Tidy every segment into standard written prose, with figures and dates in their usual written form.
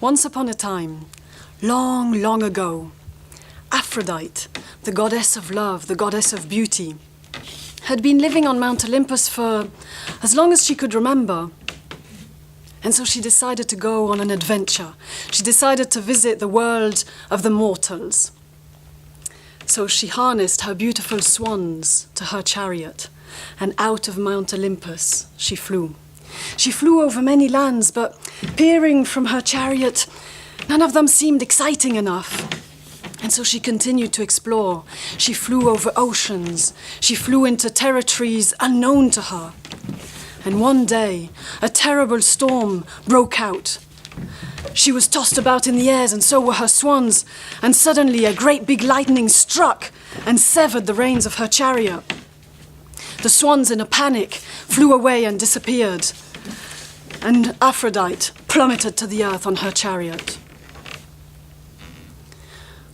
Once upon a time, long, long ago, Aphrodite, the goddess of love, the goddess of beauty, had been living on Mount Olympus for as long as she could remember. And so she decided to go on an adventure. She decided to visit the world of the mortals. So she harnessed her beautiful swans to her chariot, and out of Mount Olympus she flew. She flew over many lands, but peering from her chariot, none of them seemed exciting enough. And so she continued to explore. She flew over oceans. She flew into territories unknown to her. And one day, a terrible storm broke out. She was tossed about in the airs, and so were her swans. And suddenly, a great big lightning struck and severed the reins of her chariot. The swans, in a panic, flew away and disappeared. And Aphrodite plummeted to the earth on her chariot.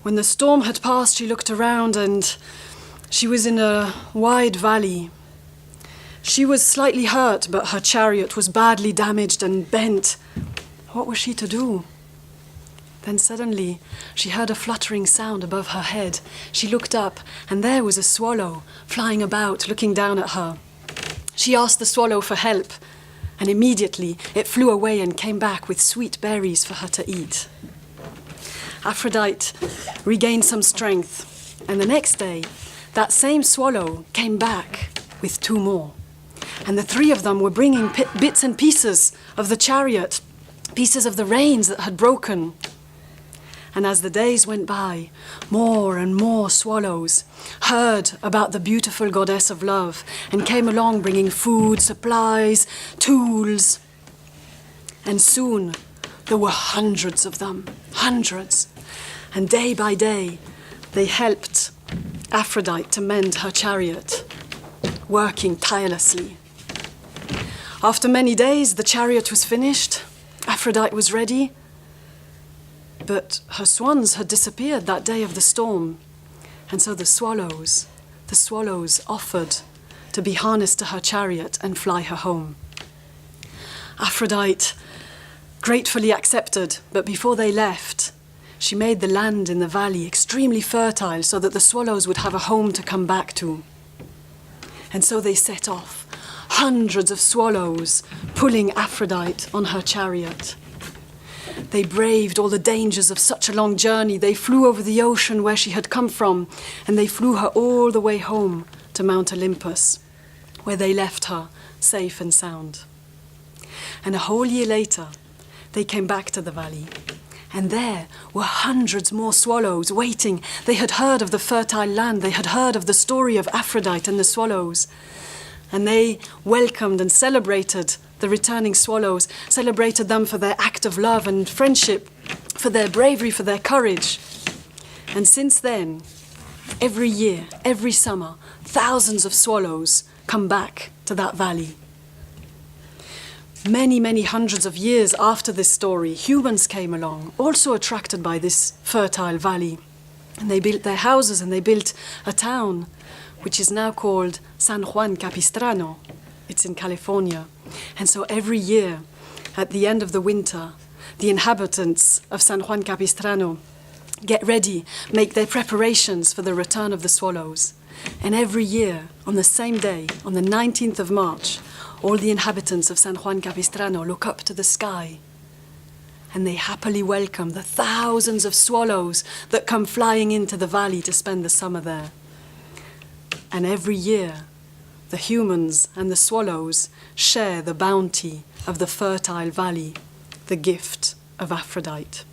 When the storm had passed, she looked around, and she was in a wide valley. She was slightly hurt, but her chariot was badly damaged and bent. What was she to do? Then suddenly, she heard a fluttering sound above her head. She looked up, and there was a swallow flying about, looking down at her. She asked the swallow for help, and immediately it flew away and came back with sweet berries for her to eat. Aphrodite regained some strength, and the next day, that same swallow came back with 2 more. And the 3 of them were bringing bits and pieces of the chariot, pieces of the reins that had broken. And as the days went by, more and more swallows heard about the beautiful goddess of love and came along bringing food, supplies, tools. And soon there were hundreds of them, hundreds. And day by day, they helped Aphrodite to mend her chariot, working tirelessly. After many days, the chariot was finished. Aphrodite was ready. But her swans had disappeared that day of the storm. And so the swallows offered to be harnessed to her chariot and fly her home. Aphrodite gratefully accepted, but before they left, she made the land in the valley extremely fertile so that the swallows would have a home to come back to. And so they set off, hundreds of swallows pulling Aphrodite on her chariot. They braved all the dangers of such a long journey. They flew over the ocean where she had come from, and they flew her all the way home to Mount Olympus, where they left her safe and sound. And a whole year later, they came back to the valley. And there were hundreds more swallows waiting. They had heard of the fertile land. They had heard of the story of Aphrodite and the swallows. And they welcomed and celebrated the returning swallows, celebrated them for their act of love and friendship, for their bravery, for their courage. And since then, every year, every summer, thousands of swallows come back to that valley. Many, many hundreds of years after this story, humans came along, also attracted by this fertile valley. And they built their houses and they built a town, which is now called San Juan Capistrano. It's in California. And so every year, at the end of the winter, the inhabitants of San Juan Capistrano get ready, make their preparations for the return of the swallows. And every year, on the same day, on the 19th of March, all the inhabitants of San Juan Capistrano look up to the sky, and they happily welcome the thousands of swallows that come flying into the valley to spend the summer there. And every year, the humans and the swallows share the bounty of the fertile valley, the gift of Aphrodite.